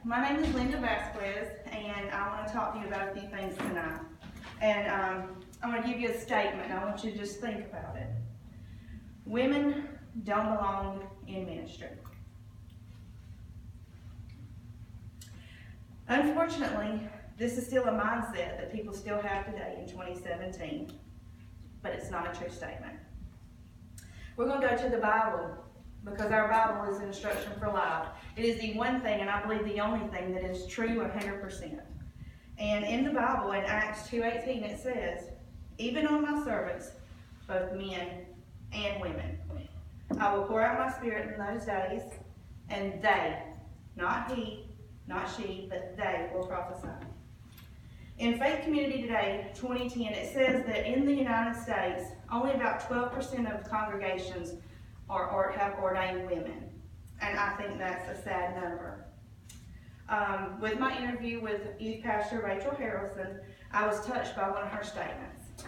My name is Linda Vasquez, and I want to talk to you about a few things tonight. And I'm going to give you a statement, and I want you to just think about it. Women don't belong in ministry. Unfortunately, this is still a mindset that people still have today in 2017, but it's not a true statement. We're going to go to the Bible, because our Bible is instruction for life. It is the one thing, and I believe the only thing, that is true 100%. And in the Bible, in Acts 2:18, it says, "Even on my servants, both men and women, I will pour out my spirit in those days, and they," not he, not she, but they will prophesy. In Faith Community Today, 2010, it says that in the United States, only about 12% of congregations have ordained women. And I think that's a sad number. With my interview with youth pastor Rachel Harrelson, I was touched by one of her statements.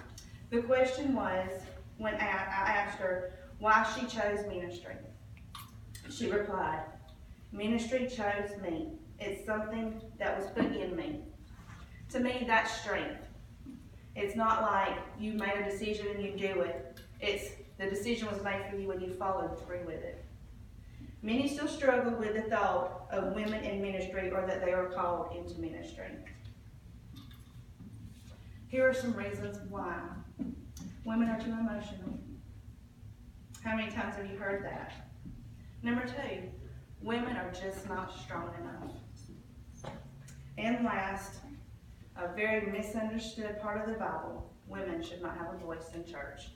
The question was, when I asked her why she chose ministry. She replied, "Ministry chose me. It's something that was put in me." To me, that's strength. It's not like you made a decision and you do it. It's the decision was made for you and you followed through with it. Many still struggle with the thought of women in ministry, or that they are called into ministry. Here are some reasons why. Women are too emotional. How many times have you heard that? Number 2, women are just not strong enough. And last, a very misunderstood part of the Bible, women should not have a voice in church.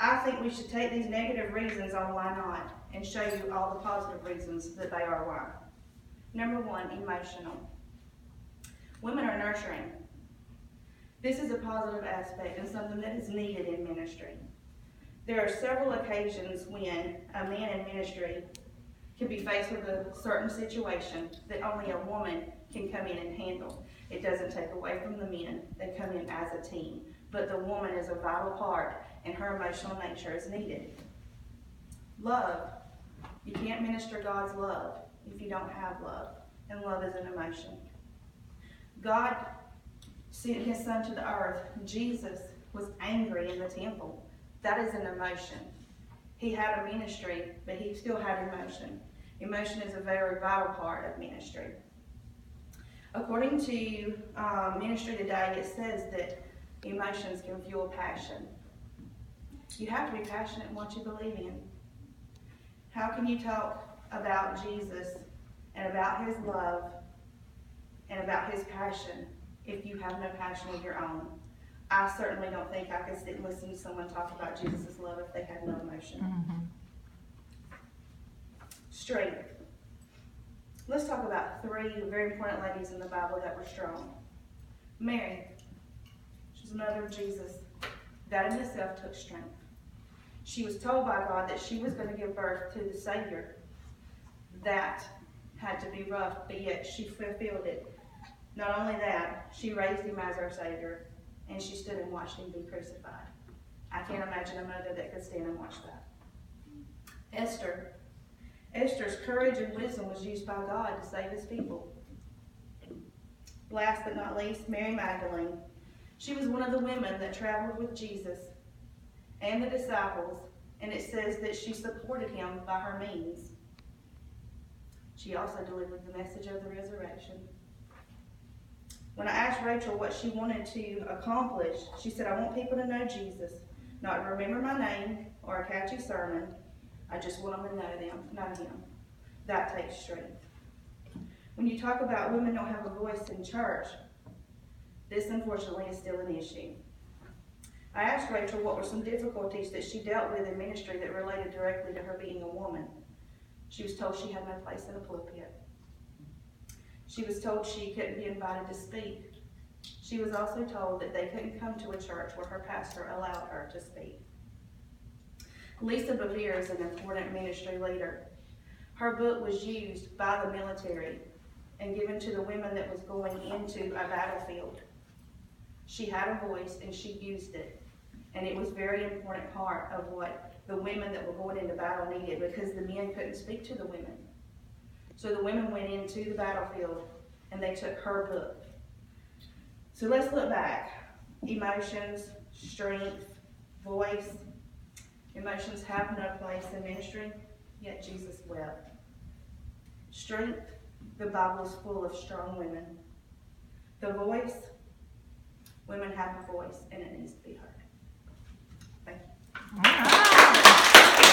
I think we should take these negative reasons on why not and show you all the positive reasons that they are why. Number 1, emotional. Women are nurturing. This is a positive aspect and something that is needed in ministry. There are several occasions when a man in ministry can be faced with a certain situation that only a woman can come in and handle. It doesn't take away from the men. They come in as a team. But the woman is a vital part, and her emotional nature is needed. Love. You can't minister God's love if you don't have love, and love is an emotion. God sent his son to the earth. Jesus was angry in the temple. That is an emotion. He had a ministry, but he still had emotion. Emotion is a very vital part of ministry. According to Ministry Today, it says that emotions can fuel passion. You have to be passionate in what you believe in. How can you talk about Jesus and about his love and about his passion if you have no passion of your own? I certainly don't think I could sit and listen to someone talk about Jesus' love if they had no emotion. Strength. Let's talk about 3 very important ladies in the Bible that were strong. Mary. She's the mother of Jesus. That in itself took strength. She was told by God that she was going to give birth to the Savior. That had to be rough, but yet she fulfilled it. Not only that, she raised him as our Savior, and she stood and watched him be crucified. I can't imagine a mother that could stand and watch that. Esther. Esther's courage and wisdom was used by God to save his people. Last but not least, Mary Magdalene. She was one of the women that traveled with Jesus and the disciples, and it says that she supported him by her means. She also delivered the message of the resurrection. When I asked Rachel what she wanted to accomplish, she said, "I want people to know Jesus, not to remember my name or a catchy sermon. I just want them to know him." That takes strength. When you talk about women don't have a voice in church, this unfortunately is still an issue. I asked Rachel what were some difficulties that she dealt with in ministry that related directly to her being a woman. She was told she had no place in a pulpit. She was told she couldn't be invited to speak. She was also told that they couldn't come to a church where her pastor allowed her to speak. Lisa Bevere is an important ministry leader. Her book was used by the military and given to the women that was going into a battlefield. She had a voice and she used it. And it was a very important part of what the women that were going into battle needed, because the men couldn't speak to the women. So the women went into the battlefield and they took her book. So let's look back. Emotions, strength, voice. Emotions have no place in ministry, yet Jesus wept. Strength, the Bible is full of strong women. The voice, women have a voice and it needs to be heard. Thank you. All right.